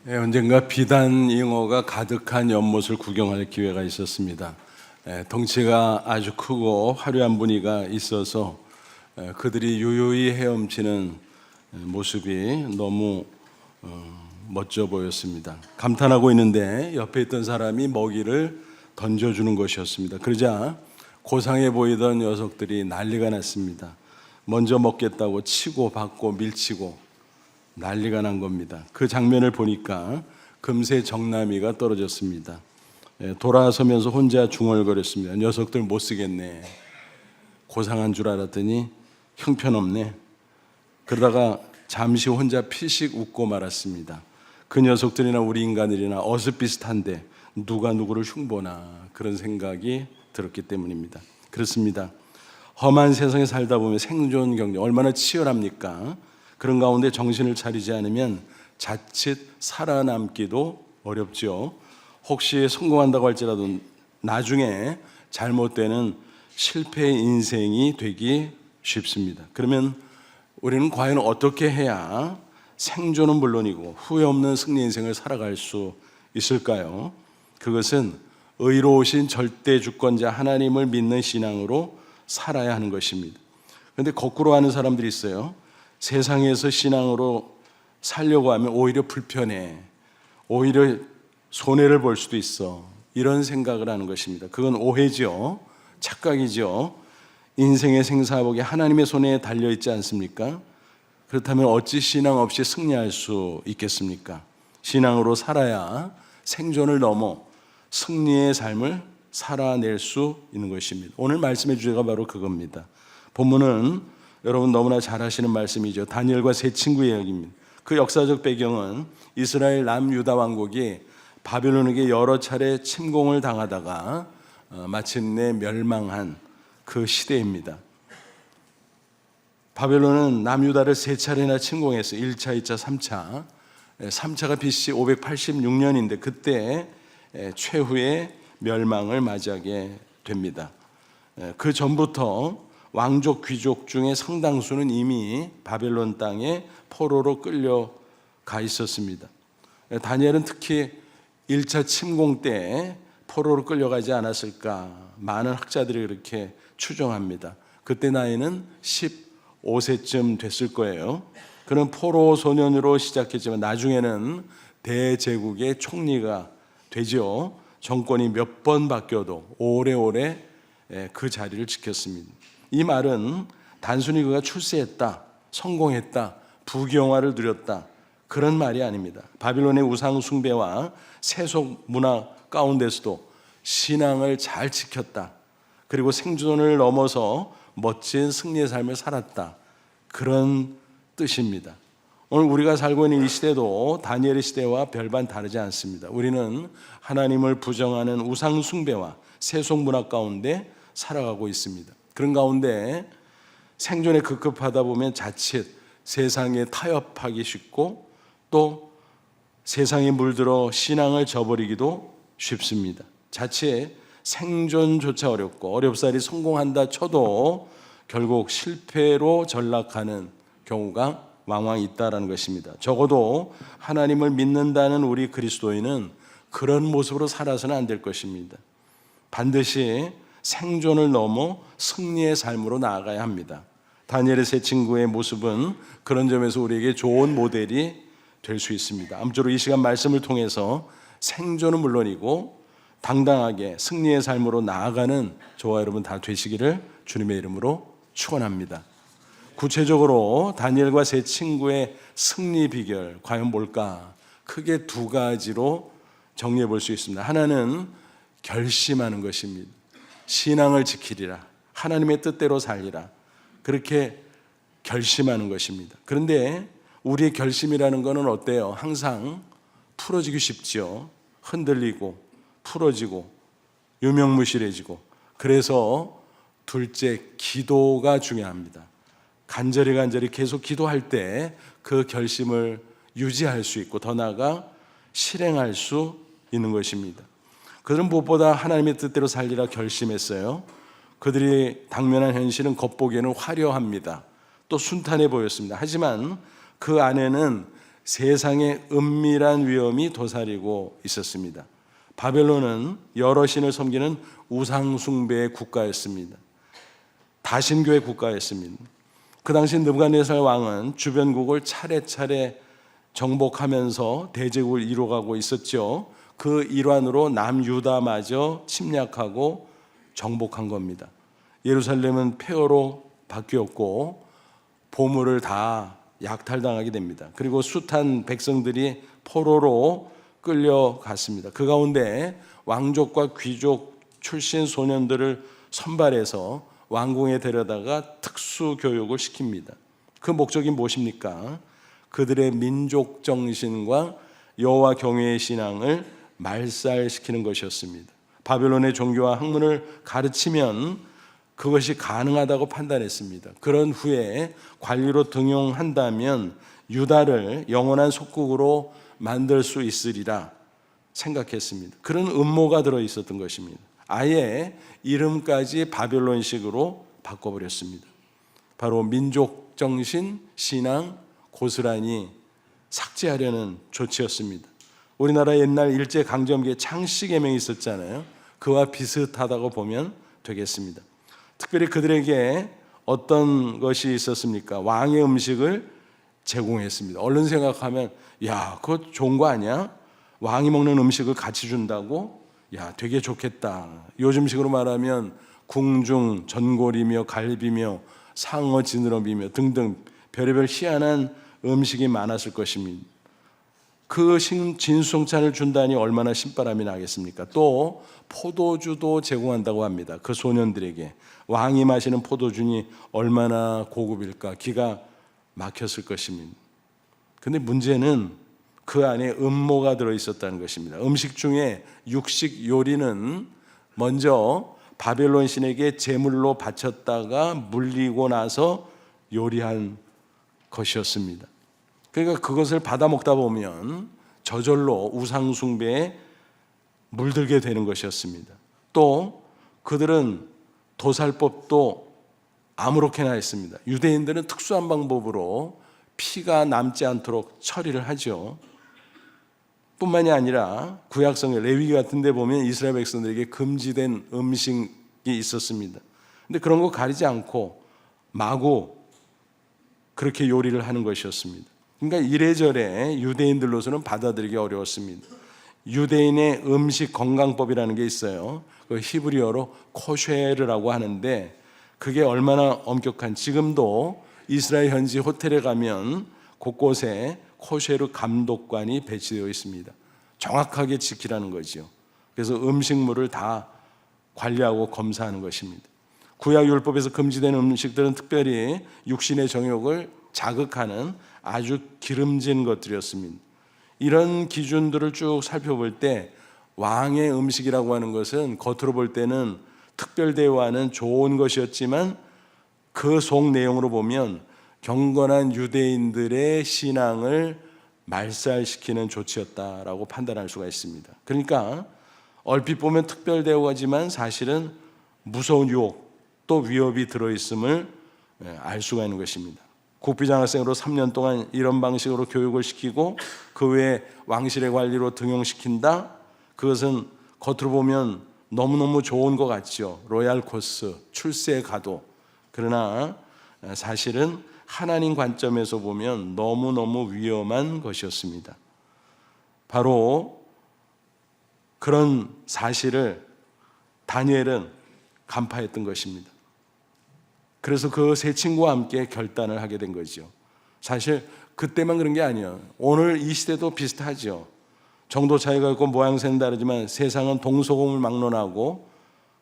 언젠가 비단 잉어가 가득한 연못을 구경할 기회가 있었습니다. 덩치가 아주 크고 화려한 무늬가 있어서 그들이 유유히 헤엄치는 모습이 너무 멋져 보였습니다. 감탄하고 있는데 옆에 있던 사람이 먹이를 던져주는 것이었습니다. 그러자 고상해 보이던 녀석들이 난리가 났습니다. 먼저 먹겠다고 치고 받고 밀치고 난리가 난 겁니다. 그 장면을 보니까 금세 정나미가 떨어졌습니다. 돌아서면서 혼자 중얼거렸습니다. 녀석들 못 쓰겠네. 고상한 줄 알았더니 형편없네. 그러다가 잠시 혼자 피식 웃고 말았습니다. 그 녀석들이나 우리 인간들이나 어슷비슷한데 누가 누구를 흉보나, 그런 생각이 들었기 때문입니다. 그렇습니다. 험한 세상에 살다 보면 생존 경쟁 얼마나 치열합니까? 그런 가운데 정신을 차리지 않으면 자칫 살아남기도 어렵죠. 혹시 성공한다고 할지라도 나중에 잘못되는 실패의 인생이 되기 쉽습니다. 그러면 우리는 과연 어떻게 해야 생존은 물론이고 후회 없는 승리 인생을 살아갈 수 있을까요? 그것은 의로우신 절대 주권자 하나님을 믿는 신앙으로 살아야 하는 것입니다. 그런데 거꾸로 하는 사람들이 있어요. 세상에서 신앙으로 살려고 하면 오히려 불편해, 오히려 손해를 볼 수도 있어, 이런 생각을 하는 것입니다. 그건 오해죠. 착각이죠. 인생의 생사복이 하나님의 손에 달려있지 않습니까? 그렇다면 어찌 신앙 없이 승리할 수 있겠습니까? 신앙으로 살아야 생존을 넘어 승리의 삶을 살아낼 수 있는 것입니다. 오늘 말씀의 주제가 바로 그겁니다. 본문은 여러분 너무나 잘 아시는 말씀이죠. 다니엘과 세 친구의 이야기입니다. 그 역사적 배경은 이스라엘 남유다 왕국이 바벨론에게 여러 차례 침공을 당하다가 마침내 멸망한 그 시대입니다. 바벨론은 남유다를 세 차례나 침공해서 1차, 2차, 3차 3차가 BC 586년인데 그때 최후의 멸망을 맞이하게 됩니다. 그 전부터 왕족 귀족 중에 상당수는 이미 바벨론 땅에 포로로 끌려가 있었습니다. 다니엘은 특히 1차 침공 때 포로로 끌려가지 않았을까, 많은 학자들이 그렇게 추정합니다. 그때 나이는 15세쯤 됐을 거예요. 그는 포로 소년으로 시작했지만 나중에는 대제국의 총리가 되죠. 정권이 몇 번 바뀌어도 오래오래 그 자리를 지켰습니다. 이 말은 단순히 그가 출세했다, 성공했다, 부귀영화를 누렸다, 그런 말이 아닙니다. 바빌론의 우상 숭배와 세속 문화 가운데서도 신앙을 잘 지켰다, 그리고 생존을 넘어서 멋진 승리의 삶을 살았다, 그런 뜻입니다. 오늘 우리가 살고 있는 이 시대도 다니엘의 시대와 별반 다르지 않습니다. 우리는 하나님을 부정하는 우상 숭배와 세속 문화 가운데 살아가고 있습니다. 그런 가운데 생존에 급급하다 보면 자칫 세상에 타협하기 쉽고 또 세상에 물들어 신앙을 저버리기도 쉽습니다. 자칫 생존조차 어렵고 어렵사리 성공한다 쳐도 결국 실패로 전락하는 경우가 왕왕 있다라는 것입니다. 적어도 하나님을 믿는다는 우리 그리스도인은 그런 모습으로 살아서는 안 될 것입니다. 반드시 생존을 넘어 승리의 삶으로 나아가야 합니다. 다니엘의 세 친구의 모습은 그런 점에서 우리에게 좋은 모델이 될 수 있습니다. 아무쪼록 이 시간 말씀을 통해서 생존은 물론이고 당당하게 승리의 삶으로 나아가는 저와 여러분 다 되시기를 주님의 이름으로 축원합니다. 구체적으로 다니엘과 세 친구의 승리 비결 과연 뭘까? 크게 두 가지로 정리해 볼 수 있습니다. 하나는 결심하는 것입니다. 신앙을 지키리라, 하나님의 뜻대로 살리라, 그렇게 결심하는 것입니다. 그런데 우리의 결심이라는 것은 어때요? 항상 풀어지기 쉽죠. 흔들리고 풀어지고 유명무실해지고. 그래서 둘째, 기도가 중요합니다. 간절히 계속 기도할 때 그 결심을 유지할 수 있고 더 나아가 실행할 수 있는 것입니다. 그들은 무엇보다 하나님의 뜻대로 살리라 결심했어요. 그들이 당면한 현실은 겉보기에는 화려합니다. 또 순탄해 보였습니다. 하지만 그 안에는 세상의 은밀한 위험이 도사리고 있었습니다. 바벨론은 여러 신을 섬기는 우상숭배의 국가였습니다. 다신교의 국가였습니다. 그 당시 느부갓네살 왕은 주변국을 차례차례 정복하면서 대제국을 이루어가고 있었죠. 그 일환으로 남유다마저 침략하고 정복한 겁니다. 예루살렘은 폐허로 바뀌었고 보물을 다 약탈당하게 됩니다. 그리고 숱한 백성들이 포로로 끌려갔습니다. 그 가운데 왕족과 귀족 출신 소년들을 선발해서 왕궁에 데려다가 특수 교육을 시킵니다. 그 목적이 무엇입니까? 그들의 민족 정신과 여호와 경외의 신앙을 말살시키는 것이었습니다. 바벨론의 종교와 학문을 가르치면 그것이 가능하다고 판단했습니다. 그런 후에 관리로 등용한다면 유다를 영원한 속국으로 만들 수 있으리라 생각했습니다. 그런 음모가 들어 있었던 것입니다. 아예 이름까지 바벨론식으로 바꿔버렸습니다. 바로 민족 정신, 신앙 고스란히 삭제하려는 조치였습니다. 우리나라 옛날 일제강점기에 창씨개명이 있었잖아요. 그와 비슷하다고 보면 되겠습니다. 특별히 그들에게 어떤 것이 있었습니까? 왕의 음식을 제공했습니다. 얼른 생각하면 야, 그거 좋은 거 아니야? 왕이 먹는 음식을 같이 준다고? 야, 되게 좋겠다. 요즘식으로 말하면 궁중, 전골이며 갈비며 상어 지느러미며 등등 별의별 희한한 음식이 많았을 것입니다. 그 진수성찬을 준다니 얼마나 신바람이 나겠습니까? 또 포도주도 제공한다고 합니다. 그 소년들에게 왕이 마시는 포도주니 얼마나 고급일까? 기가 막혔을 것입니다. 근데 문제는 그 안에 음모가 들어있었다는 것입니다. 음식 중에 육식 요리는 먼저 바벨론 신에게 제물로 바쳤다가 물리고 나서 요리한 것이었습니다. 그러니까 그것을 받아 먹다 보면 저절로 우상숭배에 물들게 되는 것이었습니다. 또 그들은 도살법도 아무렇게나 했습니다. 유대인들은 특수한 방법으로 피가 남지 않도록 처리를 하죠. 뿐만이 아니라 구약성의 레위기 같은 데 보면 이스라엘 백성들에게 금지된 음식이 있었습니다. 근데 그런 거 가리지 않고 마구 그렇게 요리를 하는 것이었습니다. 그러니까 이래저래 유대인들로서는 받아들이기 어려웠습니다. 유대인의 음식 건강법이라는 게 있어요. 그 히브리어로 코쉐르라고 하는데 그게 얼마나 엄격한, 지금도 이스라엘 현지 호텔에 가면 곳곳에 코쉐르 감독관이 배치되어 있습니다. 정확하게 지키라는 거죠. 그래서 음식물을 다 관리하고 검사하는 것입니다. 구약 율법에서 금지된 음식들은 특별히 육신의 정욕을 자극하는 아주 기름진 것들이었습니다. 이런 기준들을 쭉 살펴볼 때 왕의 음식이라고 하는 것은 겉으로 볼 때는 특별 대우하는 좋은 것이었지만 그 속 내용으로 보면 경건한 유대인들의 신앙을 말살시키는 조치였다라고 판단할 수가 있습니다. 그러니까 얼핏 보면 특별 대우하지만 사실은 무서운 유혹 또 위협이 들어있음을 알 수가 있는 것입니다. 국비장학생으로 3년 동안 이런 방식으로 교육을 시키고 그 외에 왕실의 관리로 등용시킨다. 그것은 겉으로 보면 너무너무 좋은 것 같죠. 로얄 코스, 출세 가도. 그러나 사실은 하나님 관점에서 보면 너무너무 위험한 것이었습니다. 바로 그런 사실을 다니엘은 간파했던 것입니다. 그래서 그 세 친구와 함께 결단을 하게 된 거죠. 사실 그때만 그런 게 아니에요. 오늘 이 시대도 비슷하죠. 정도 차이가 있고 모양새는 다르지만 세상은 동서고물 막론하고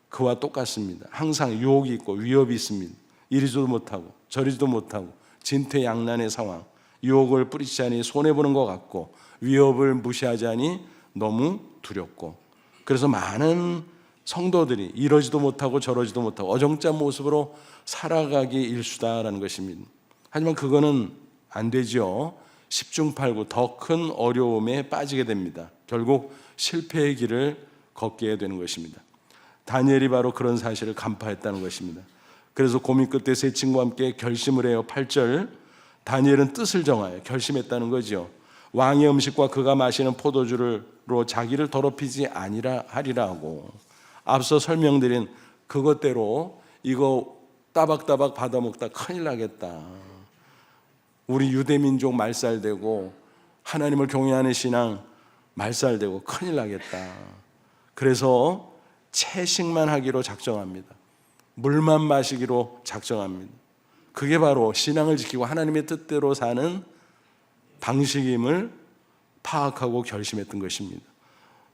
그와 똑같습니다. 항상 유혹이 있고 위협이 있습니다. 이리지도 못하고 저리지도 못하고 진퇴양난의 상황. 유혹을 뿌리치자니 손해보는 것 같고 위협을 무시하자니 너무 두렵고, 그래서 많은 성도들이 이러지도 못하고 저러지도 못하고 어정쩡한 모습으로 살아가기 일수다라는 것입니다. 하지만 그거는 안 되죠. 십중팔구 더 큰 어려움에 빠지게 됩니다. 결국 실패의 길을 걷게 되는 것입니다. 다니엘이 바로 그런 사실을 간파했다는 것입니다. 그래서 고민 끝에 세 친구와 함께 결심을 해요. 8절 다니엘은 뜻을 정하여 결심했다는 거죠. 왕의 음식과 그가 마시는 포도주로 자기를 더럽히지 아니라 하리라 하고, 앞서 설명드린 그것대로 이거 따박따박 받아먹다 큰일 나겠다, 우리 유대민족 말살되고 하나님을 경외하는 신앙 말살되고 큰일 나겠다. 그래서 채식만 하기로 작정합니다. 물만 마시기로 작정합니다. 그게 바로 신앙을 지키고 하나님의 뜻대로 사는 방식임을 파악하고 결심했던 것입니다.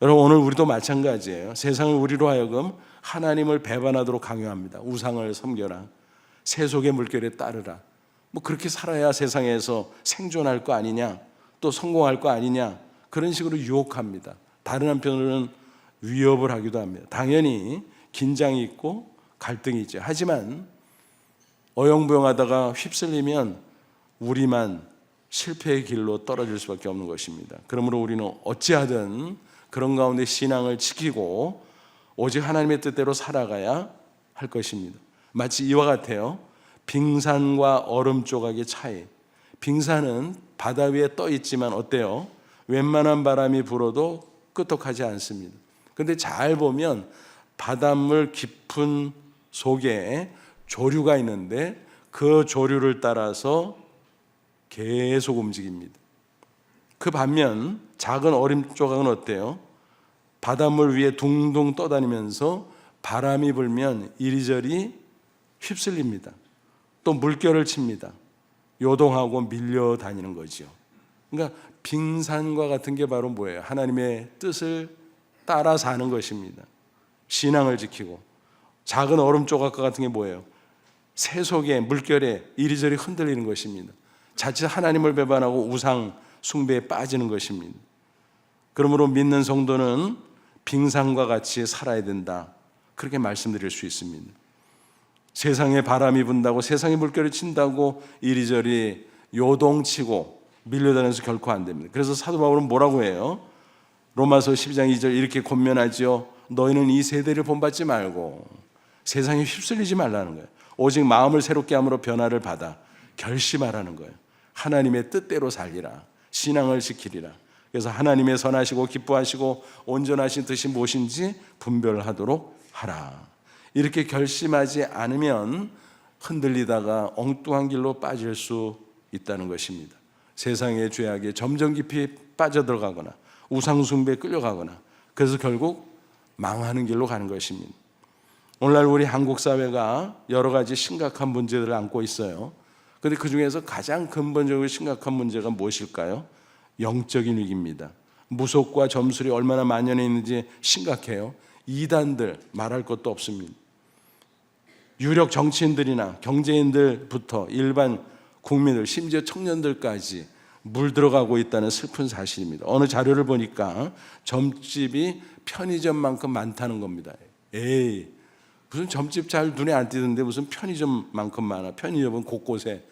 여러분, 오늘 우리도 마찬가지예요. 세상을 우리로 하여금 하나님을 배반하도록 강요합니다. 우상을 섬겨라, 세속의 물결에 따르라, 뭐 그렇게 살아야 세상에서 생존할 거 아니냐, 또 성공할 거 아니냐, 그런 식으로 유혹합니다. 다른 한편으로는 위협을 하기도 합니다. 당연히 긴장이 있고 갈등이 있죠. 하지만 어영부영하다가 휩쓸리면 우리만 실패의 길로 떨어질 수밖에 없는 것입니다. 그러므로 우리는 어찌하든 그런 가운데 신앙을 지키고 오직 하나님의 뜻대로 살아가야 할 것입니다. 마치 이와 같아요. 빙산과 얼음 조각의 차이. 빙산은 바다 위에 떠 있지만 어때요? 웬만한 바람이 불어도 끄떡하지 않습니다. 그런데 잘 보면 바닷물 깊은 속에 조류가 있는데 그 조류를 따라서 계속 움직입니다. 그 반면 작은 얼음 조각은 어때요? 바닷물 위에 둥둥 떠다니면서 바람이 불면 이리저리 휩쓸립니다. 또 물결을 칩니다. 요동하고 밀려다니는 거죠. 그러니까 빙산과 같은 게 바로 뭐예요? 하나님의 뜻을 따라 사는 것입니다. 신앙을 지키고. 작은 얼음 조각과 같은 게 뭐예요? 세속의 물결에 이리저리 흔들리는 것입니다. 자칫 하나님을 배반하고 우상 숭배에 빠지는 것입니다. 그러므로 믿는 성도는 빙산과 같이 살아야 된다, 그렇게 말씀드릴 수 있습니다. 세상에 바람이 분다고, 세상에 물결이 친다고 이리저리 요동치고 밀려다니면서 결코 안 됩니다. 그래서 사도 바울은 뭐라고 해요? 로마서 12장 2절 이렇게 권면하지요. 너희는 이 세대를 본받지 말고 세상에 휩쓸리지 말라는 거예요. 오직 마음을 새롭게 함으로 변화를 받아 결심하라는 거예요. 하나님의 뜻대로 살리라, 신앙을 지키리라. 그래서 하나님의 선하시고 기뻐하시고 온전하신 뜻이 무엇인지 분별하도록 하라. 이렇게 결심하지 않으면 흔들리다가 엉뚱한 길로 빠질 수 있다는 것입니다. 세상의 죄악에 점점 깊이 빠져들어가거나 우상숭배에 끌려가거나, 그래서 결국 망하는 길로 가는 것입니다. 오늘날 우리 한국 사회가 여러 가지 심각한 문제들을 안고 있어요. 그런데 그 중에서 가장 근본적으로 심각한 문제가 무엇일까요? 영적인 위기입니다. 무속과 점술이 얼마나 만연해 있는지 심각해요. 이단들 말할 것도 없습니다. 유력 정치인들이나 경제인들부터 일반 국민들, 심지어 청년들까지 물들어가고 있다는 슬픈 사실입니다. 어느 자료를 보니까 점집이 편의점만큼 많다는 겁니다. 에이, 무슨 점집 잘 눈에 안 띄는데 무슨 편의점만큼 많아. 편의점은 곳곳에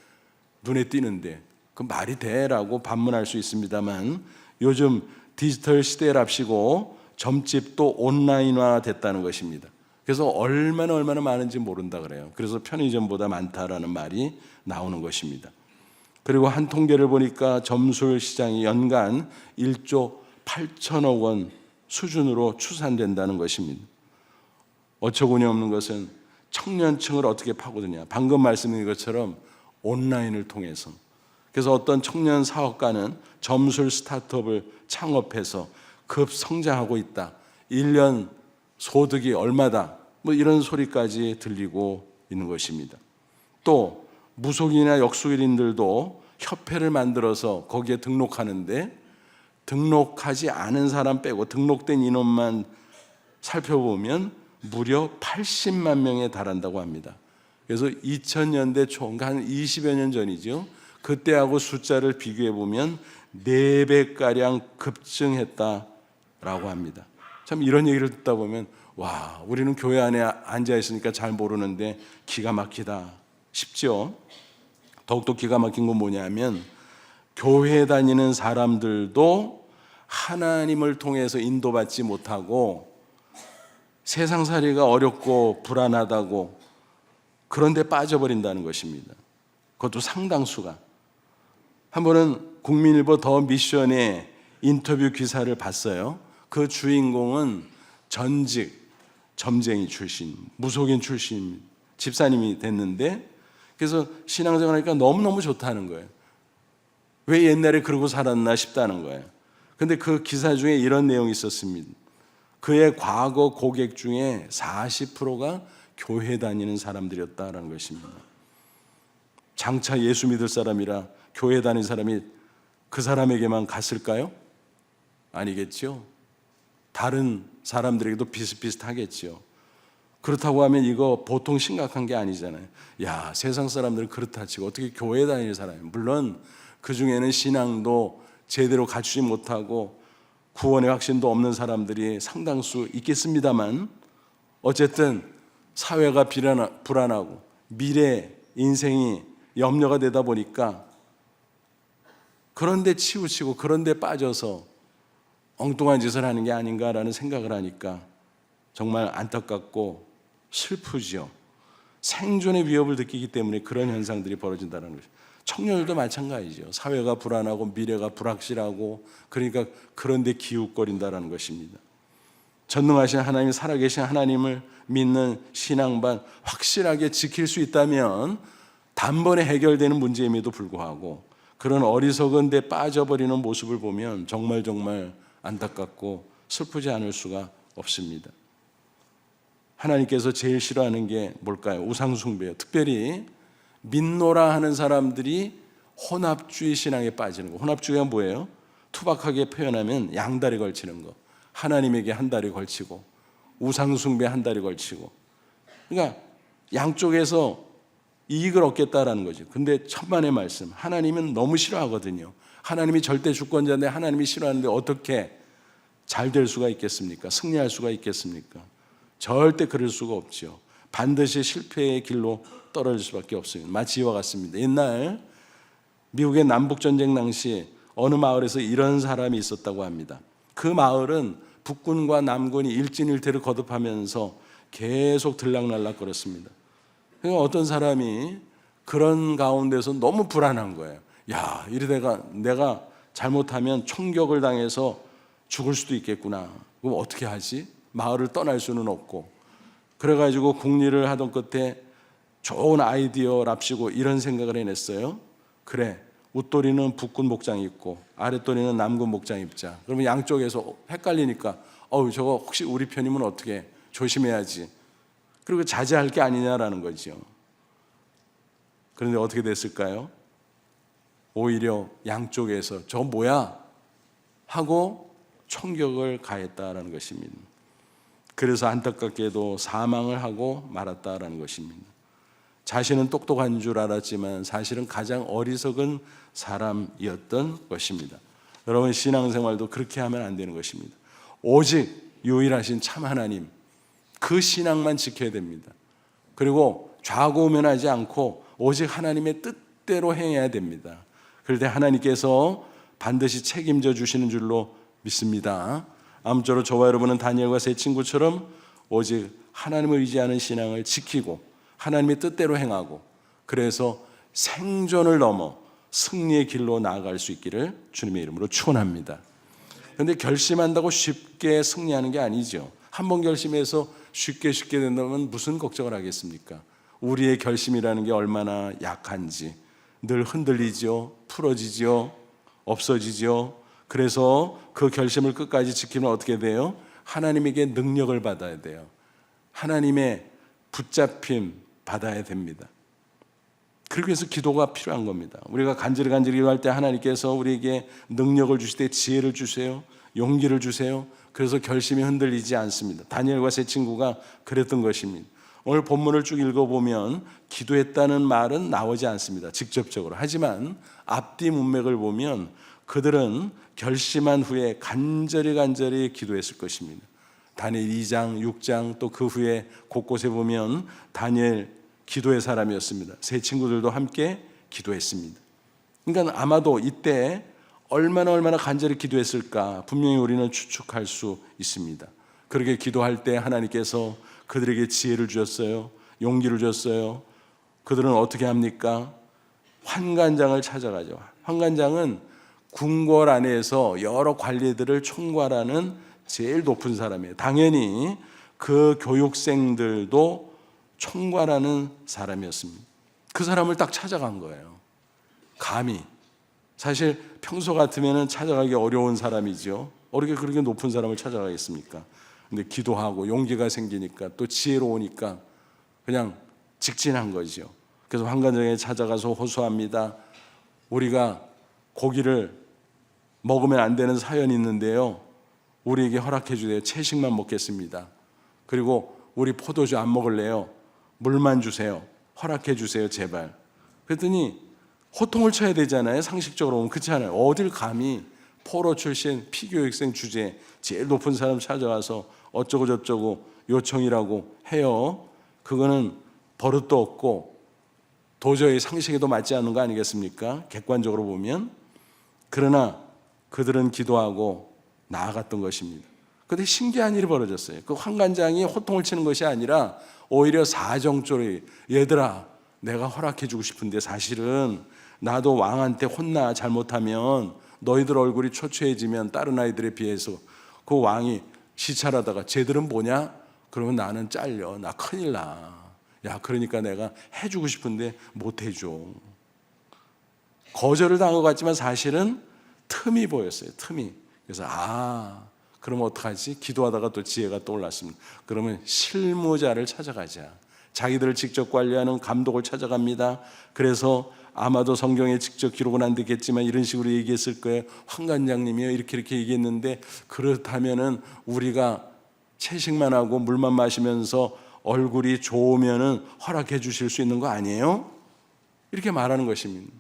눈에 띄는데 그 말이 돼라고 반문할 수 있습니다만, 요즘 디지털 시대랍시고 점집도 온라인화 됐다는 것입니다. 그래서 얼마나 많은지 모른다 그래요. 그래서 편의점보다 많다라는 말이 나오는 것입니다. 그리고 한 통계를 보니까 점술 시장이 연간 1조 8천억 원 수준으로 추산된다는 것입니다. 어처구니 없는 것은 청년층을 어떻게 파고드냐. 방금 말씀드린 것처럼 온라인을 통해서. 그래서 어떤 청년 사업가는 점술 스타트업을 창업해서 급성장하고 있다. 1년 소득이 얼마다. 뭐 이런 소리까지 들리고 있는 것입니다. 또 무속인이나 역술인들도 협회를 만들어서 거기에 등록하는데, 등록하지 않은 사람 빼고 등록된 인원만 살펴보면 무려 80만 명에 달한다고 합니다. 그래서 2000년대 초, 그러니까 한 20여 년 전이죠. 그때하고 숫자를 비교해 보면 4배가량 급증했다라고 합니다. 참 이런 얘기를 듣다 보면 와, 우리는 교회 안에 앉아 있으니까 잘 모르는데 기가 막히다 싶죠. 더욱더 기가 막힌 건 뭐냐면, 교회 다니는 사람들도 하나님을 통해서 인도받지 못하고 세상살이가 어렵고 불안하다고 그런 데 빠져버린다는 것입니다. 그것도 상당수가. 한 번은 국민일보 더 미션의 인터뷰 기사를 봤어요. 그 주인공은 전직 점쟁이 출신, 무속인 출신 집사님이 됐는데, 그래서 신앙생활하니까 너무너무 좋다는 거예요. 왜 옛날에 그러고 살았나 싶다는 거예요. 근데 그 기사 중에 이런 내용이 있었습니다. 그의 과거 고객 중에 40%가 교회 다니는 사람들이었다라는 것입니다. 장차 예수 믿을 사람이라 교회 다니는 사람이 그 사람에게만 갔을까요? 아니겠죠. 다른 사람들에게도 비슷비슷하겠죠. 그렇다고 하면 이거 보통 심각한 게 아니잖아요. 야, 세상 사람들은 그렇다 치고 어떻게 교회 다니는 사람이, 물론 그 중에는 신앙도 제대로 갖추지 못하고 구원의 확신도 없는 사람들이 상당수 있겠습니다만, 어쨌든 사회가 불안하고 미래 인생이 염려가 되다 보니까 그런데 치우치고 그런데 빠져서 엉뚱한 짓을 하는 게 아닌가라는 생각을 하니까 정말 안타깝고 슬프죠. 생존의 위협을 느끼기 때문에 그런 현상들이 벌어진다는 거죠. 청년들도 마찬가지죠. 사회가 불안하고 미래가 불확실하고 그러니까 그런데 기웃거린다는 것입니다. 전능하신 하나님, 살아계신 하나님을 믿는 신앙반 확실하게 지킬 수 있다면 단번에 해결되는 문제임에도 불구하고 그런 어리석은 데 빠져버리는 모습을 보면 정말 안타깝고 슬프지 않을 수가 없습니다. 하나님께서 제일 싫어하는 게 뭘까요? 우상숭배예요. 특별히 믿노라 하는 사람들이 혼합주의 신앙에 빠지는 거. 혼합주의가 뭐예요? 투박하게 표현하면 양다리 걸치는 거. 하나님에게 한 다리 걸치고 우상숭배 한 다리 걸치고. 그러니까 양쪽에서 이익을 얻겠다라는 거죠. 근데 천만의 말씀, 하나님은 너무 싫어하거든요. 하나님이 절대 주권자인데 하나님이 싫어하는데 어떻게 잘 될 수가 있겠습니까? 승리할 수가 있겠습니까? 절대 그럴 수가 없죠. 반드시 실패의 길로 떨어질 수밖에 없습니다. 마치 이와 같습니다. 옛날 미국의 남북전쟁 당시 어느 마을에서 이런 사람이 있었다고 합니다. 그 마을은 북군과 남군이 일진일퇴를 거듭하면서 계속 들락날락 거렸습니다. 그러니까 어떤 사람이 그런 가운데서 너무 불안한 거예요. 야, 이러다가 내가 잘못하면 총격을 당해서 죽을 수도 있겠구나. 그럼 어떻게 하지? 마을을 떠날 수는 없고. 그래가지고 궁리를 하던 끝에 좋은 아이디어랍시고 이런 생각을 해냈어요. 그래, 웃도리는 북군 목장 입고 아랫도리는 남군 목장 입자. 그러면 양쪽에서 헷갈리니까 저거 혹시 우리 편이면 어떻게 조심해야지. 그리고 자제할 게 아니냐라는 거죠. 그런데 어떻게 됐을까요? 오히려 양쪽에서 저 뭐야? 하고 총격을 가했다라는 것입니다. 그래서 안타깝게도 사망을 하고 말았다라는 것입니다. 자신은 똑똑한 줄 알았지만 사실은 가장 어리석은 사람이었던 것입니다. 여러분, 신앙생활도 그렇게 하면 안 되는 것입니다. 오직 유일하신 참 하나님, 그 신앙만 지켜야 됩니다. 그리고 좌고우면하지 않고 오직 하나님의 뜻대로 행해야 됩니다. 그럴 때 하나님께서 반드시 책임져 주시는 줄로 믿습니다. 아무쪼록 저와 여러분은 다니엘과 세 친구처럼 오직 하나님을 의지하는 신앙을 지키고 하나님의 뜻대로 행하고, 그래서 생존을 넘어 승리의 길로 나아갈 수 있기를 주님의 이름으로 축원합니다. 그런데 결심한다고 쉽게 승리하는 게 아니죠. 한번 결심해서 쉽게 된다면 무슨 걱정을 하겠습니까? 우리의 결심이라는 게 얼마나 약한지 늘 흔들리죠, 풀어지죠, 없어지죠. 그래서 그 결심을 끝까지 지키면 어떻게 돼요? 하나님에게 능력을 받아야 돼요. 하나님의 붙잡힘 받아야 됩니다. 그러기 위해서 기도가 필요한 겁니다. 우리가 간절히 기도할 때 하나님께서 우리에게 능력을 주실 때 지혜를 주세요, 용기를 주세요. 그래서 결심이 흔들리지 않습니다. 다니엘과 세 친구가 그랬던 것입니다. 오늘 본문을 쭉 읽어보면 기도했다는 말은 나오지 않습니다, 직접적으로. 하지만 앞뒤 문맥을 보면 그들은 결심한 후에 간절히 기도했을 것입니다. 다니엘 2장, 6장 또 그 후에 곳곳에 보면 다니엘 기도의 사람이었습니다. 세 친구들도 함께 기도했습니다. 그러니까 아마도 이때 얼마나 간절히 기도했을까 분명히 우리는 추측할 수 있습니다. 그렇게 기도할 때 하나님께서 그들에게 지혜를 주셨어요, 용기를 주셨어요. 그들은 어떻게 합니까? 환관장을 찾아가죠. 환관장은 궁궐 안에서 여러 관리들을 총괄하는 제일 높은 사람이에요. 당연히 그 교육생들도 총괄하는 사람이었습니다. 그 사람을 딱 찾아간 거예요. 감히. 사실 평소 같으면 찾아가기 어려운 사람이죠. 어떻게 그렇게 높은 사람을 찾아가겠습니까? 근데 기도하고 용기가 생기니까 또 지혜로우니까 그냥 직진한 거죠. 그래서 환관장에 찾아가서 호소합니다. 우리가 고기를 먹으면 안 되는 사연이 있는데요, 우리에게 허락해 주세요. 채식만 먹겠습니다. 그리고 우리 포도주 안 먹을래요. 물만 주세요. 허락해 주세요, 제발. 그랬더니 호통을 쳐야 되잖아요. 상식적으로 보면 그렇지 않아요. 어딜 감히 포로 출신 피교육생 주제에 제일 높은 사람 찾아와서 어쩌고 저쩌고 요청이라고 해요. 그거는 버릇도 없고 도저히 상식에도 맞지 않는 거 아니겠습니까? 객관적으로 보면. 그러나 그들은 기도하고 나아갔던 것입니다. 그런데 신기한 일이 벌어졌어요. 그 환관장이 호통을 치는 것이 아니라 오히려 사정적으로, 얘들아, 내가 허락해 주고 싶은데 사실은 나도 왕한테 혼나, 잘못하면 너희들 얼굴이 초췌해지면 다른 아이들에 비해서. 그 왕이 시찰하다가 쟤들은 뭐냐? 그러면 나는 잘려. 나 큰일 나. 야, 그러니까 내가 해주고 싶은데 못 해줘. 거절을 당한 것 같지만 사실은 틈이 보였어요. 틈이. 그래서 그럼 어떡하지? 기도하다가 또 지혜가 떠올랐습니다. 그러면 실무자를 찾아가자. 자기들을 직접 관리하는 감독을 찾아갑니다. 그래서 아마도 성경에 직접 기록은 안 되겠지만 이런 식으로 얘기했을 거예요. 환관장님이요, 이렇게 얘기했는데, 그렇다면은 우리가 채식만 하고 물만 마시면서 얼굴이 좋으면은 허락해 주실 수 있는 거 아니에요? 이렇게 말하는 것입니다.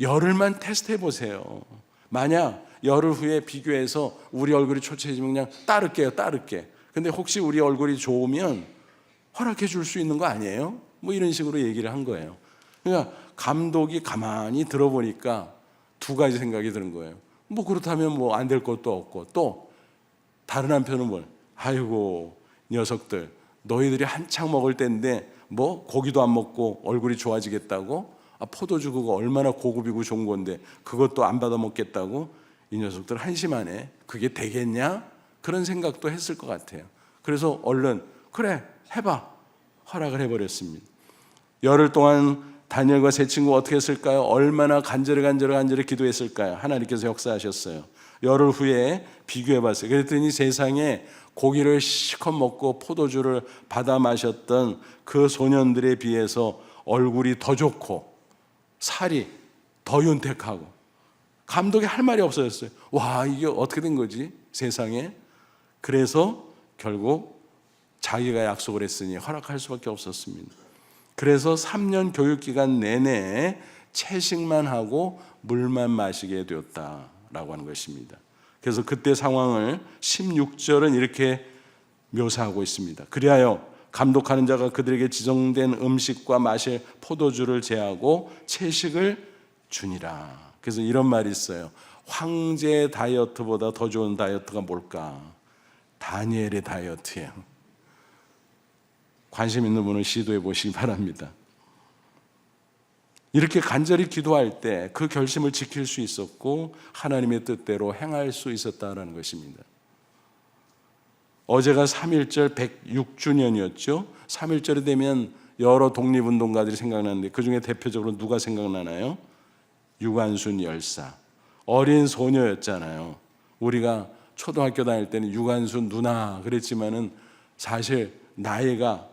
열흘만 테스트해 보세요. 만약 열흘 후에 비교해서 우리 얼굴이 초췌해지면 그냥 따를게. 근데 혹시 우리 얼굴이 좋으면 허락해 줄 수 있는 거 아니에요? 뭐 이런 식으로 얘기를 한 거예요. 그러니까 감독이 가만히 들어보니까 두 가지 생각이 드는 거예요. 뭐 그렇다면 뭐 안 될 것도 없고, 또 다른 한편은 뭘? 아이고 녀석들, 너희들이 한창 먹을 때인데 뭐 고기도 안 먹고 얼굴이 좋아지겠다고? 포도주 그거 얼마나 고급이고 좋은 건데 그것도 안 받아 먹겠다고? 이 녀석들 한심하네. 그게 되겠냐? 그런 생각도 했을 것 같아요. 그래서 얼른 그래 해봐, 허락을 해버렸습니다. 열흘 동안 다니엘과 세 친구가 어떻게 했을까요? 얼마나 간절히 기도했을까요? 하나님께서 역사하셨어요. 열흘 후에 비교해봤어요. 그랬더니 세상에 고기를 실컷 먹고 포도주를 받아 마셨던 그 소년들에 비해서 얼굴이 더 좋고 살이 더 윤택하고, 감독이 할 말이 없어졌어요. 와, 이게 어떻게 된 거지 세상에? 그래서 결국 자기가 약속을 했으니 허락할 수밖에 없었습니다. 그래서 3년 교육기간 내내 채식만 하고 물만 마시게 되었다라고 하는 것입니다. 그래서 그때 상황을 16절은 이렇게 묘사하고 있습니다. 그리하여 감독하는 자가 그들에게 지정된 음식과 마실 포도주를 제하고 채식을 주니라. 그래서 이런 말이 있어요. 황제 다이어트보다 더 좋은 다이어트가 뭘까? 다니엘의 다이어트예요. 관심 있는 분은 시도해 보시기 바랍니다. 이렇게 간절히 기도할 때 그 결심을 지킬 수 있었고 하나님의 뜻대로 행할 수 있었다는 것입니다. 어제가 3.1절 106주년이었죠. 3.1절이 되면 여러 독립운동가들이 생각나는데 그중에 대표적으로 누가 생각나나요? 유관순 열사. 어린 소녀였잖아요. 우리가 초등학교 다닐 때는 유관순 누나 그랬지만은 사실 나이가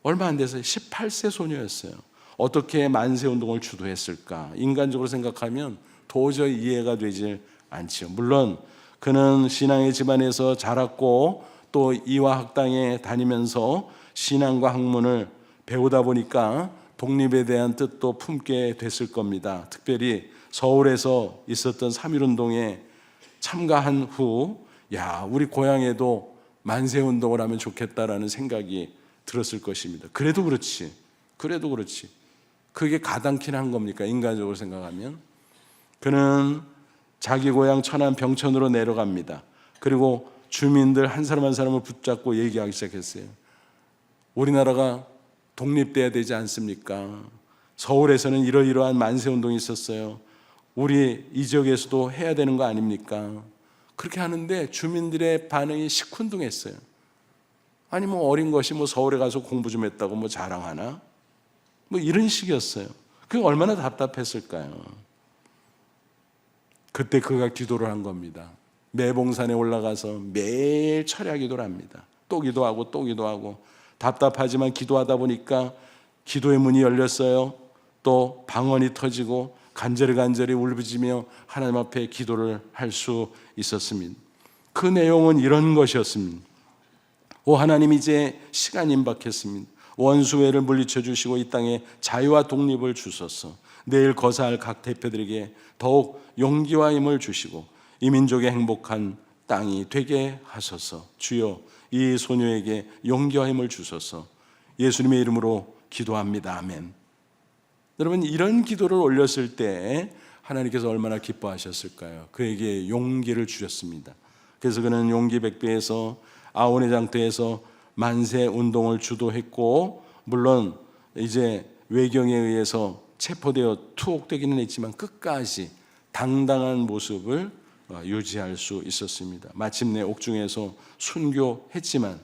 얼마 안 돼서 18세 소녀였어요. 어떻게 만세운동을 주도했을까? 인간적으로 생각하면 도저히 이해가 되지 않죠. 물론 그는 신앙의 집안에서 자랐고 또 이화학당에 다니면서 신앙과 학문을 배우다 보니까 독립에 대한 뜻도 품게 됐을 겁니다. 특별히 서울에서 있었던 3.1운동에 참가한 후 우리 고향에도 만세운동을 하면 좋겠다라는 생각이 들었을 것입니다. 그래도 그렇지. 그게 가당키는 한 겁니까? 인간적으로 생각하면. 그는 자기 고향 천안 병천으로 내려갑니다. 그리고 주민들 한 사람 한 사람을 붙잡고 얘기하기 시작했어요. 우리나라가 독립돼야 되지 않습니까? 서울에서는 이러이러한 만세운동이 있었어요. 우리 이 지역에서도 해야 되는 거 아닙니까? 그렇게 하는데 주민들의 반응이 시큰둥했어요. 아니 뭐 어린 것이 뭐 서울에 가서 공부 좀 했다고 뭐 자랑하나? 뭐 이런 식이었어요. 그게 얼마나 답답했을까요? 그때 그가 기도를 한 겁니다. 매봉산에 올라가서 매일 철야 기도를 합니다. 또 기도하고 또 기도하고, 답답하지만 기도하다 보니까 기도의 문이 열렸어요. 또 방언이 터지고 간절히 울부짖으며 하나님 앞에 기도를 할 수 있었습니다. 그 내용은 이런 것이었습니다. 오 하나님, 이제 시간이 임박했습니다. 원수회를 물리쳐 주시고 이 땅에 자유와 독립을 주소서. 내일 거사할 각 대표들에게 더욱 용기와 힘을 주시고 이 민족의 행복한 땅이 되게 하소서. 주여, 이 소녀에게 용기와 힘을 주소서. 예수님의 이름으로 기도합니다. 아멘. 여러분, 이런 기도를 올렸을 때 하나님께서 얼마나 기뻐하셨을까요? 그에게 용기를 주셨습니다. 그래서 그는 용기 백배에서 아오네 장터에서 만세 운동을 주도했고, 물론 이제 외경에 의해서 체포되어 투옥되기는 했지만 끝까지 당당한 모습을 유지할 수 있었습니다. 마침내 옥중에서 순교했지만,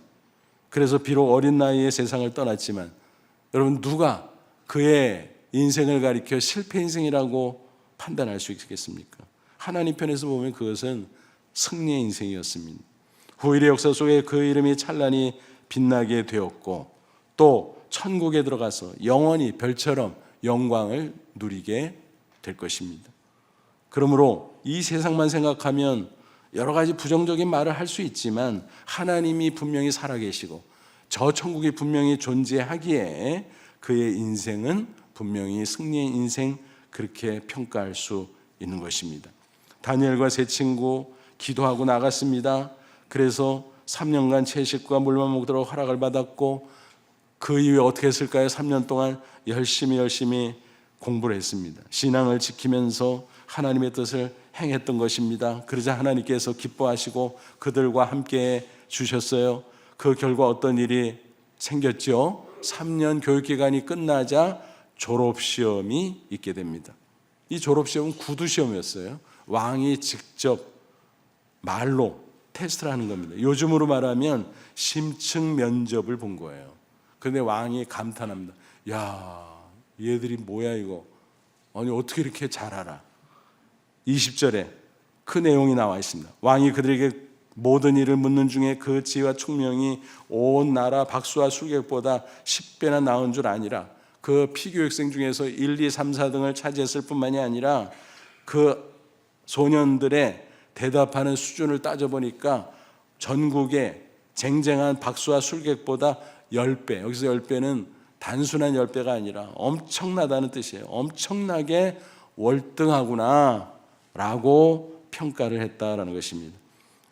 그래서 비록 어린 나이에 세상을 떠났지만, 여러분 누가 그의 인생을 가리켜 실패 인생이라고 판단할 수 있겠습니까? 하나님 편에서 보면 그것은 승리의 인생이었습니다. 후일의 역사 속에 그 이름이 찬란히 빛나게 되었고, 또 천국에 들어가서 영원히 별처럼 영광을 누리게 될 것입니다. 그러므로 이 세상만 생각하면 여러 가지 부정적인 말을 할 수 있지만, 하나님이 분명히 살아계시고 저 천국이 분명히 존재하기에 그의 인생은 분명히 승리의 인생, 그렇게 평가할 수 있는 것입니다. 다니엘과 세 친구 기도하고 나갔습니다. 그래서 3년간 채식과 물만 먹도록 허락을 받았고, 그 이후에 어떻게 했을까요? 3년 동안 열심히 공부를 했습니다. 신앙을 지키면서 하나님의 뜻을 행했던 것입니다. 그러자 하나님께서 기뻐하시고 그들과 함께 주셨어요. 그 결과 어떤 일이 생겼죠? 3년 교육기간이 끝나자 졸업시험이 있게 됩니다. 이 졸업시험은 구두시험이었어요. 왕이 직접 말로 테스트를 하는 겁니다. 요즘으로 말하면 심층 면접을 본 거예요. 그런데 왕이 감탄합니다. 야, 얘들이 뭐야 이거. 아니 어떻게 이렇게 잘 알아. 20절에 그 내용이 나와 있습니다. 왕이 그들에게 모든 일을 묻는 중에 그 지혜와 총명이 온 나라 박수와 술객보다 10배나 나은 줄 아니라, 그 피교육생 중에서 1, 2, 3, 4등을 차지했을 뿐만이 아니라 그 소년들의 대답하는 수준을 따져보니까 전국의 쟁쟁한 박수와 술객보다 10배, 여기서 10배는 단순한 10배가 아니라 엄청나다는 뜻이에요. 엄청나게 월등하구나 라고 평가를 했다라는 것입니다.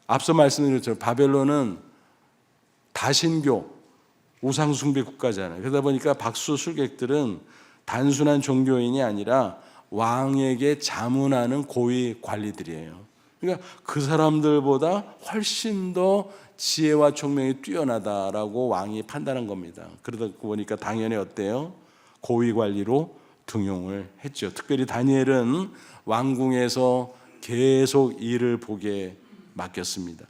앞서 말씀드린 것처럼 바벨론은 다신교, 우상숭배 국가잖아요. 그러다 보니까 박수 술객들은 단순한 종교인이 아니라 왕에게 자문하는 고위 관리들이에요. 그러니까 그 사람들보다 훨씬 더 지혜와 총명이 뛰어나다라고 왕이 판단한 겁니다. 그러다 보니까 당연히 어때요? 고위 관리로 등용을 했죠. 특별히 다니엘은 왕궁에서 계속 일을 보게 맡겼습니다.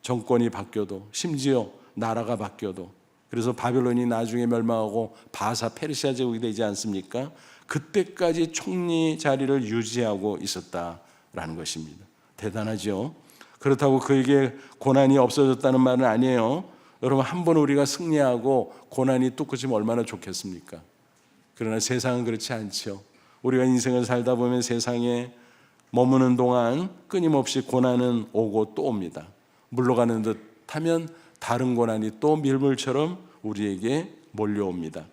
정권이 바뀌어도, 심지어 나라가 바뀌어도, 그래서 바벨론이 나중에 멸망하고 바사 페르시아 제국이 되지 않습니까? 그때까지 총리 자리를 유지하고 있었다라는 것입니다. 대단하죠. 그렇다고 그에게 고난이 없어졌다는 말은 아니에요. 여러분, 한번 우리가 승리하고 고난이 뚝 그치면 얼마나 좋겠습니까? 그러나 세상은 그렇지 않죠. 우리가 인생을 살다 보면 세상에 머무는 동안 끊임없이 고난은 오고 또 옵니다. 물러가는 듯 하면 다른 고난이 또 밀물처럼 우리에게 몰려옵니다.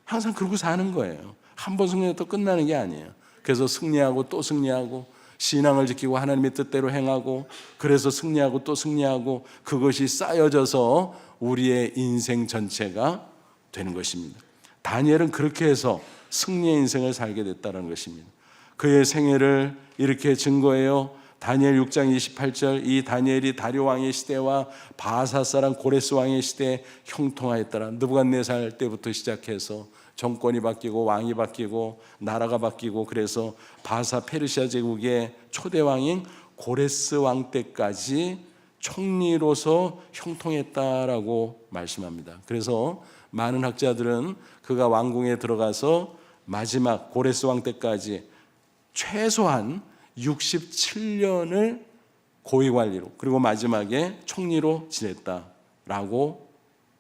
항상 그러고 사는 거예요. 한 번 승리해도 끝나는 게 아니에요. 그래서 승리하고 또 승리하고, 신앙을 지키고 하나님의 뜻대로 행하고, 그래서 승리하고 또 승리하고, 그것이 쌓여져서 우리의 인생 전체가 되는 것입니다. 다니엘은 그렇게 해서 승리의 인생을 살게 됐다는 것입니다. 그의 생애를 이렇게 증거해요. 다니엘 6장 28절, 이 다니엘이 다리오 왕의 시대와 바사 사람 고레스 왕의 시대에 형통하였더라. 느부갓네살 때부터 시작해서 정권이 바뀌고 왕이 바뀌고 나라가 바뀌고, 그래서 바사 페르시아 제국의 초대 왕인 고레스 왕 때까지 총리로서 형통했다라고 말씀합니다. 그래서 많은 학자들은 그가 왕궁에 들어가서 마지막 고레스 왕 때까지 최소한 67년을 고위관리로, 그리고 마지막에 총리로 지냈다라고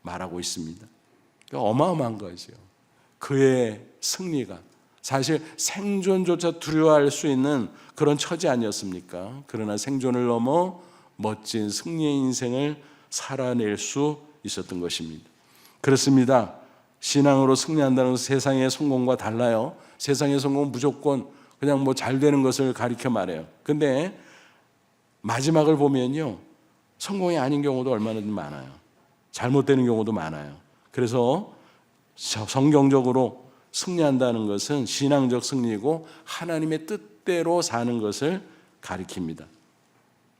말하고 있습니다. 어마어마한 거죠. 그의 승리가 사실 생존조차 두려워할 수 있는 그런 처지 아니었습니까? 그러나 생존을 넘어 멋진 승리의 인생을 살아낼 수 있었던 것입니다. 그렇습니다. 신앙으로 승리한다는 것은 세상의 성공과 달라요. 세상의 성공은 무조건 그냥 뭐 잘 되는 것을 가리켜 말해요. 근데 마지막을 보면요, 성공이 아닌 경우도 얼마나 많아요. 잘못되는 경우도 많아요. 그래서 성경적으로 승리한다는 것은 신앙적 승리고 하나님의 뜻대로 사는 것을 가리킵니다.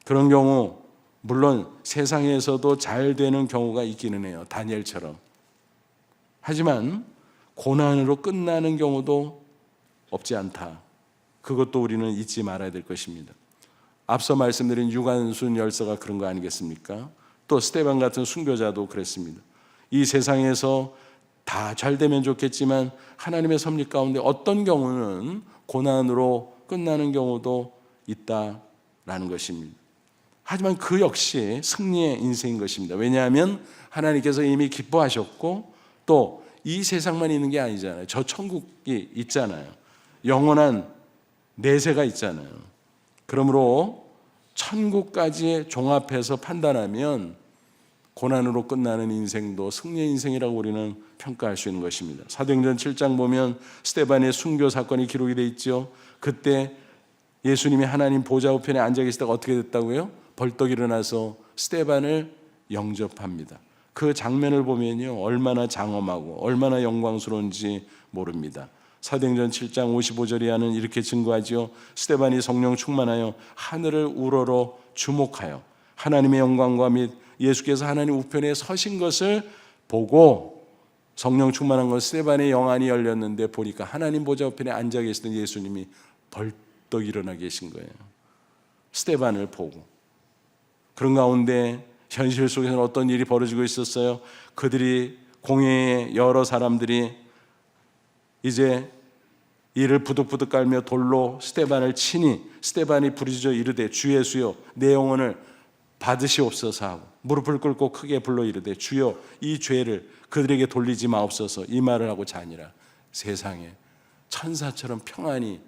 그런 경우 물론 세상에서도 잘 되는 경우가 있기는 해요. 다니엘처럼. 하지만 고난으로 끝나는 경우도 없지 않다. 그것도 우리는 잊지 말아야 될 것입니다. 앞서 말씀드린 유관순 열사가 그런 거 아니겠습니까? 또 스데반 같은 순교자도 그랬습니다. 이 세상에서 다 잘 되면 좋겠지만 하나님의 섭리 가운데 어떤 경우는 고난으로 끝나는 경우도 있다라는 것입니다. 하지만 그 역시 승리의 인생인 것입니다. 왜냐하면 하나님께서 이미 기뻐하셨고 또 이 세상만 있는 게 아니잖아요. 저 천국이 있잖아요. 영원한 내세가 있잖아요. 그러므로 천국까지 종합해서 판단하면 고난으로 끝나는 인생도 승리의 인생이라고 우리는 평가할 수 있는 것입니다. 사도행전 7장 보면 스데반의 순교 사건이 기록이 되어 있죠. 그때 예수님이 하나님 보좌 우편에 앉아 계시다가 어떻게 됐다고요? 벌떡 일어나서 스데반을 영접합니다. 그 장면을 보면요, 얼마나 장엄하고 얼마나 영광스러운지 모릅니다. 사도행전 7장 55절에 하는 이렇게 증거하죠. 스데반이 성령 충만하여 하늘을 우러러 주목하여 하나님의 영광과 및 예수께서 하나님 우편에 서신 것을 보고, 성령 충만한 건 스데반의 영안이 열렸는데 보니까 하나님 보좌 우편에 앉아 계시던 예수님이 벌떡 일어나 계신 거예요. 스데반을 보고. 그런 가운데 현실 속에서는 어떤 일이 벌어지고 있었어요? 그들이 공회의 여러 사람들이 이제 이를 부득부득 깔며 돌로 스데반을 치니 스데반이 부르짖어 이르되 주 예수여 내 영혼을 받으시옵소서 하고 무릎을 꿇고 크게 불러 이르되 주여 이 죄를 그들에게 돌리지 마옵소서, 이 말을 하고 자니라. 세상에 천사처럼 평안히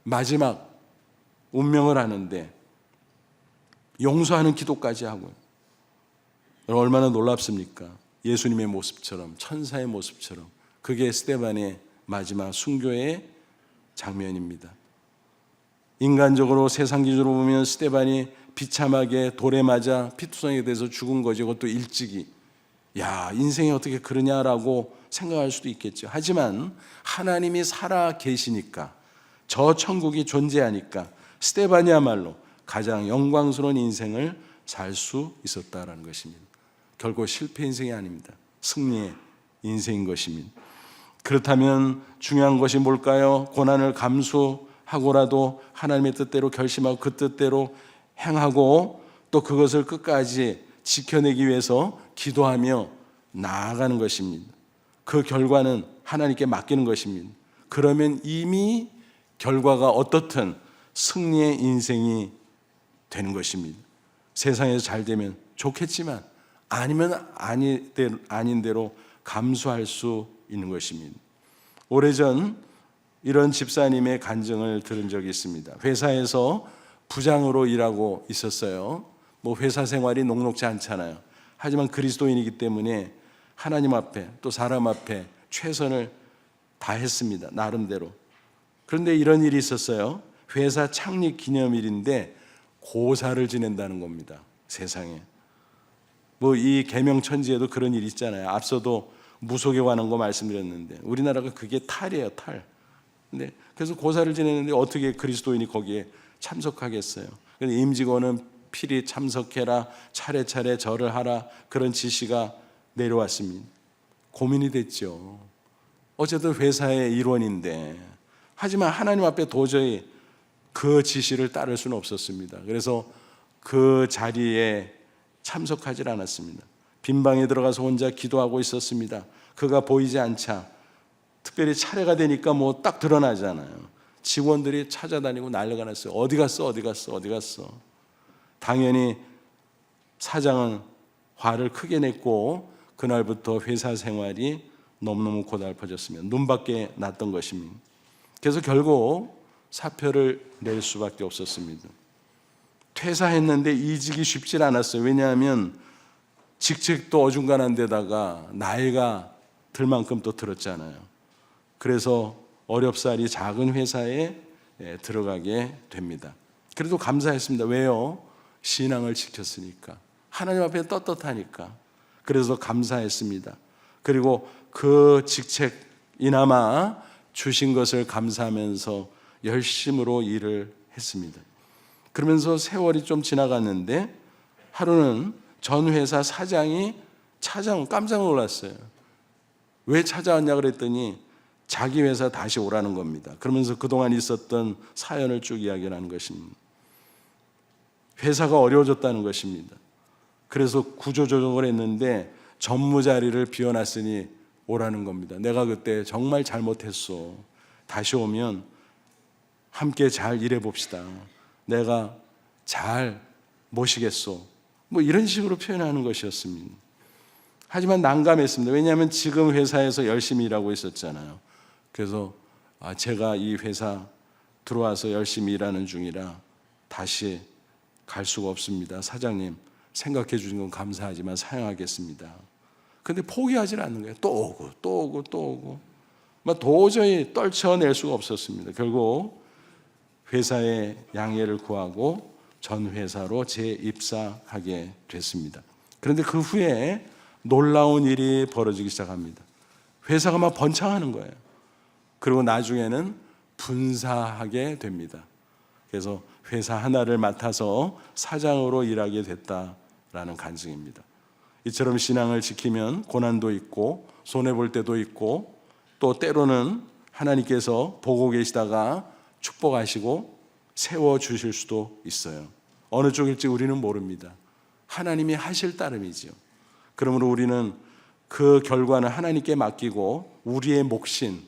마지막 운명을 하는데 용서하는 기도까지 하고요. 얼마나 놀랍습니까? 예수님의 모습처럼, 천사의 모습처럼. 그게 스데반의 마지막 순교의 장면입니다. 인간적으로 세상 기준으로 보면 스데반이 비참하게 돌에 맞아 피투성이가 돼서 죽은 거죠. 그것도 일찍이. 야, 인생이 어떻게 그러냐라고 생각할 수도 있겠죠. 하지만 하나님이 살아 계시니까, 저 천국이 존재하니까 스데반이야말로 가장 영광스러운 인생을 살 수 있었다라는 것입니다. 결코 실패 인생이 아닙니다. 승리의 인생인 것입니다. 그렇다면 중요한 것이 뭘까요? 고난을 감수하고라도 하나님의 뜻대로 결심하고 그 뜻대로 행하고 또 그것을 끝까지 지켜내기 위해서 기도하며 나아가는 것입니다. 그 결과는 하나님께 맡기는 것입니다. 그러면 이미 결과가 어떻든 승리의 인생이 되는 것입니다. 세상에서 잘 되면 좋겠지만 아니면 아닌 대로 감수할 수 있는 것입니다. 오래전 이런 집사님의 간증을 들은 적이 있습니다. 회사에서 부장으로 일하고 있었어요. 뭐 회사 생활이 녹록지 않잖아요. 하지만 그리스도인이기 때문에 하나님 앞에 또 사람 앞에 최선을 다했습니다. 나름대로. 그런데 이런 일이 있었어요. 회사 창립 기념일인데 고사를 지낸다는 겁니다. 세상에. 뭐 이 계명천지에도 그런 일이 있잖아요. 앞서도 무속에 관한 거 말씀드렸는데 우리나라가 그게 탈이에요, 탈. 근데 그래서 고사를 지내는데 어떻게 그리스도인이 거기에 참석하겠어요? 그런데 임직원은 필히 참석해라, 차례차례 절을 하라, 그런 지시가 내려왔습니다. 고민이 됐죠. 어쨌든 회사의 일원인데, 하지만 하나님 앞에 도저히 그 지시를 따를 수는 없었습니다. 그래서 그 자리에 참석하지 않았습니다. 빈 방에 들어가서 혼자 기도하고 있었습니다. 그가 보이지 않자, 특별히 차례가 되니까 뭐 딱 드러나잖아요. 직원들이 찾아다니고 난리가 났어요. 어디 갔어? 어디 갔어? 어디 갔어? 당연히 사장은 화를 크게 냈고 그날부터 회사 생활이 너무너무 고달퍼졌으며 눈밖에 났던 것입니다. 그래서 결국 사표를 낼 수밖에 없었습니다. 퇴사했는데 이직이 쉽지 않았어요. 왜냐하면 직책도 어중간한 데다가 나이가 들 만큼 또 들었잖아요. 그래서 어렵사리 작은 회사에 들어가게 됩니다. 그래도 감사했습니다. 왜요? 신앙을 지켰으니까. 하나님 앞에 떳떳하니까. 그래서 감사했습니다. 그리고 그 직책이나마 주신 것을 감사하면서 열심으로 일을 했습니다. 그러면서 세월이 좀 지나갔는데 하루는 전 회사 사장이 깜짝 놀랐어요. 왜 찾아왔냐 그랬더니 자기 회사 다시 오라는 겁니다. 그러면서 그동안 있었던 사연을 쭉 이야기하는 것입니다. 회사가 어려워졌다는 것입니다. 그래서 구조조정을 했는데 전무 자리를 비워놨으니 오라는 겁니다. 내가 그때 정말 잘못했어. 다시 오면 함께 잘 일해봅시다. 내가 잘 모시겠소. 뭐 이런 식으로 표현하는 것이었습니다. 하지만 난감했습니다. 왜냐하면 지금 회사에서 열심히 일하고 있었잖아요. 그래서 제가 이 회사 들어와서 열심히 일하는 중이라 다시 갈 수가 없습니다. 사장님, 생각해 주신 건 감사하지만 사양하겠습니다. 근데 포기하지 않는 거예요. 또 오고 또 오고 또 오고. 도저히 떨쳐낼 수가 없었습니다. 결국 회사의 양해를 구하고 전 회사로 재입사하게 됐습니다. 그런데 그 후에 놀라운 일이 벌어지기 시작합니다. 회사가 막 번창하는 거예요. 그리고 나중에는 분사하게 됩니다. 그래서 회사 하나를 맡아서 사장으로 일하게 됐다라는 간증입니다. 이처럼 신앙을 지키면 고난도 있고 손해볼 때도 있고 또 때로는 하나님께서 보고 계시다가 축복하시고 세워주실 수도 있어요. 어느 쪽일지 우리는 모릅니다. 하나님이 하실 따름이지요. 그러므로 우리는 그 결과는 하나님께 맡기고 우리의 몫인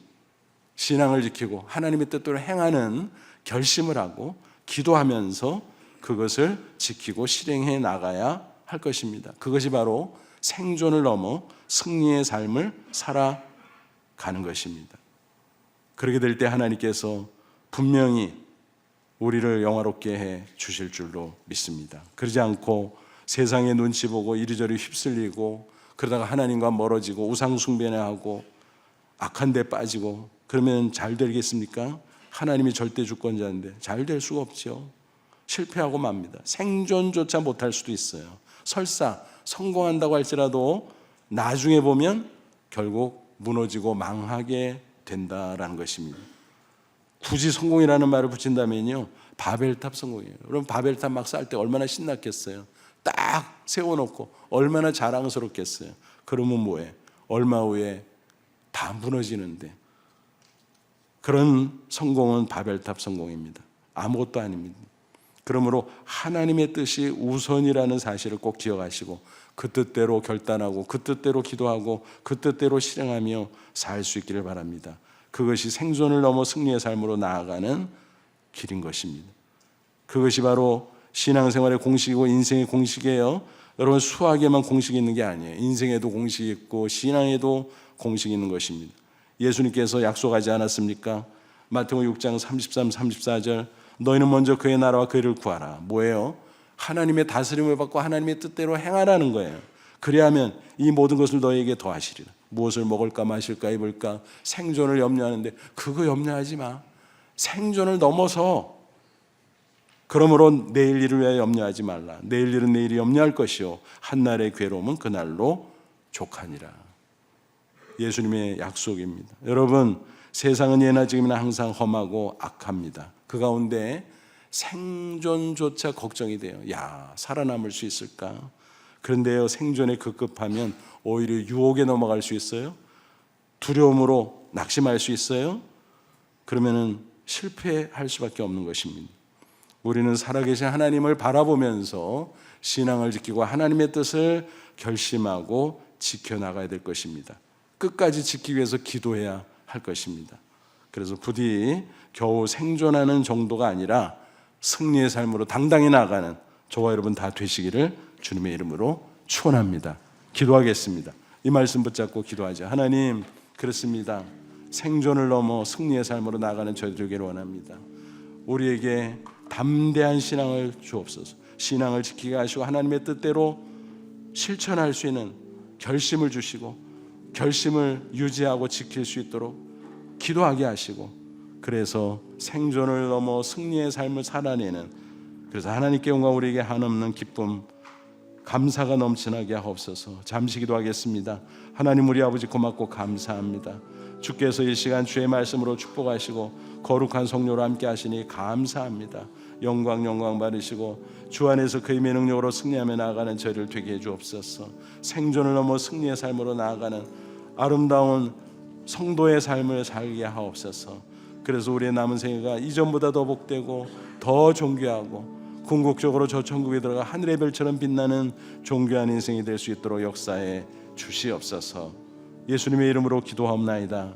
신앙을 지키고 하나님의 뜻대로 행하는 결심을 하고 기도하면서 그것을 지키고 실행해 나가야 할 것입니다. 그것이 바로 생존을 넘어 승리의 삶을 살아가는 것입니다. 그렇게 될 때 하나님께서 분명히 우리를 영화롭게 해 주실 줄로 믿습니다. 그러지 않고 세상의 눈치 보고 이리저리 휩쓸리고 그러다가 하나님과 멀어지고 우상 숭배나 하고 악한 데 빠지고 그러면 잘 되겠습니까? 하나님이 절대 주권자인데 잘 될 수가 없죠. 실패하고 맙니다. 생존조차 못할 수도 있어요. 설사 성공한다고 할지라도 나중에 보면 결국 무너지고 망하게 된다라는 것입니다. 굳이 성공이라는 말을 붙인다면요, 바벨탑 성공이에요. 여러분 바벨탑 막 쌓을 때 얼마나 신났겠어요. 딱 세워놓고 얼마나 자랑스럽겠어요. 그러면 뭐해? 얼마 후에 다 무너지는데. 그런 성공은 바벨탑 성공입니다. 아무것도 아닙니다. 그러므로 하나님의 뜻이 우선이라는 사실을 꼭 기억하시고 그 뜻대로 결단하고 그 뜻대로 기도하고 그 뜻대로 실행하며 살 수 있기를 바랍니다. 그것이 생존을 넘어 승리의 삶으로 나아가는 길인 것입니다. 그것이 바로 신앙생활의 공식이고 인생의 공식이에요. 여러분 수학에만 공식이 있는 게 아니에요. 인생에도 공식이 있고 신앙에도 공식이 있는 것입니다. 예수님께서 약속하지 않았습니까? 마태복음 6장 33, 34절 너희는 먼저 그의 나라와 그의 일을 구하라. 뭐예요? 하나님의 다스림을 받고 하나님의 뜻대로 행하라는 거예요. 그래야면 이 모든 것을 너희에게 더하시리라. 무엇을 먹을까 마실까 입을까 생존을 염려하는데 그거 염려하지 마. 생존을 넘어서 그러므로 내일 일을 위하여 염려하지 말라. 내일 일은 내일이 염려할 것이요 한날의 괴로움은 그날로 족하니라. 예수님의 약속입니다. 여러분 세상은 예나 지금이나 항상 험하고 악합니다. 그 가운데 생존조차 걱정이 돼요. 야, 살아남을 수 있을까? 그런데요, 생존에 급급하면 오히려 유혹에 넘어갈 수 있어요. 두려움으로 낙심할 수 있어요. 그러면은 실패할 수밖에 없는 것입니다. 우리는 살아계신 하나님을 바라보면서 신앙을 지키고 하나님의 뜻을 결심하고 지켜나가야 될 것입니다. 끝까지 지키기 위해서 기도해야 할 것입니다. 그래서 부디 겨우 생존하는 정도가 아니라 승리의 삶으로 당당히 나아가는 저와 여러분 다 되시기를 주님의 이름으로 축원합니다. 기도하겠습니다. 이 말씀 붙잡고 기도하죠. 하나님, 그렇습니다. 생존을 넘어 승리의 삶으로 나아가는 저희 되기를 원합니다. 우리에게 담대한 신앙을 주옵소서. 신앙을 지키게 하시고 하나님의 뜻대로 실천할 수 있는 결심을 주시고 결심을 유지하고 지킬 수 있도록 기도하게 하시고, 그래서 생존을 넘어 승리의 삶을 살아내는, 그래서 하나님께 영광, 우리에게 한없는 기쁨, 감사가 넘치나게 하옵소서. 잠시 기도하겠습니다. 하나님, 우리 아버지 고맙고 감사합니다. 주께서 이 시간 주의 말씀으로 축복하시고 거룩한 성료로 함께 하시니 감사합니다. 영광 받으시고 주 안에서 그 힘의 능력으로 승리하며 나아가는 저희를 되게 해 주옵소서. 생존을 넘어 승리의 삶으로 나아가는 아름다운 성도의 삶을 살게 하옵소서. 그래서 우리의 남은 생애가 이전보다 더 복되고 더 존귀하고 궁극적으로 저 천국에 들어가 하늘의 별처럼 빛나는 존귀한 인생이 될 수 있도록 역사해 주시옵소서. 예수님의 이름으로 기도하옵나이다.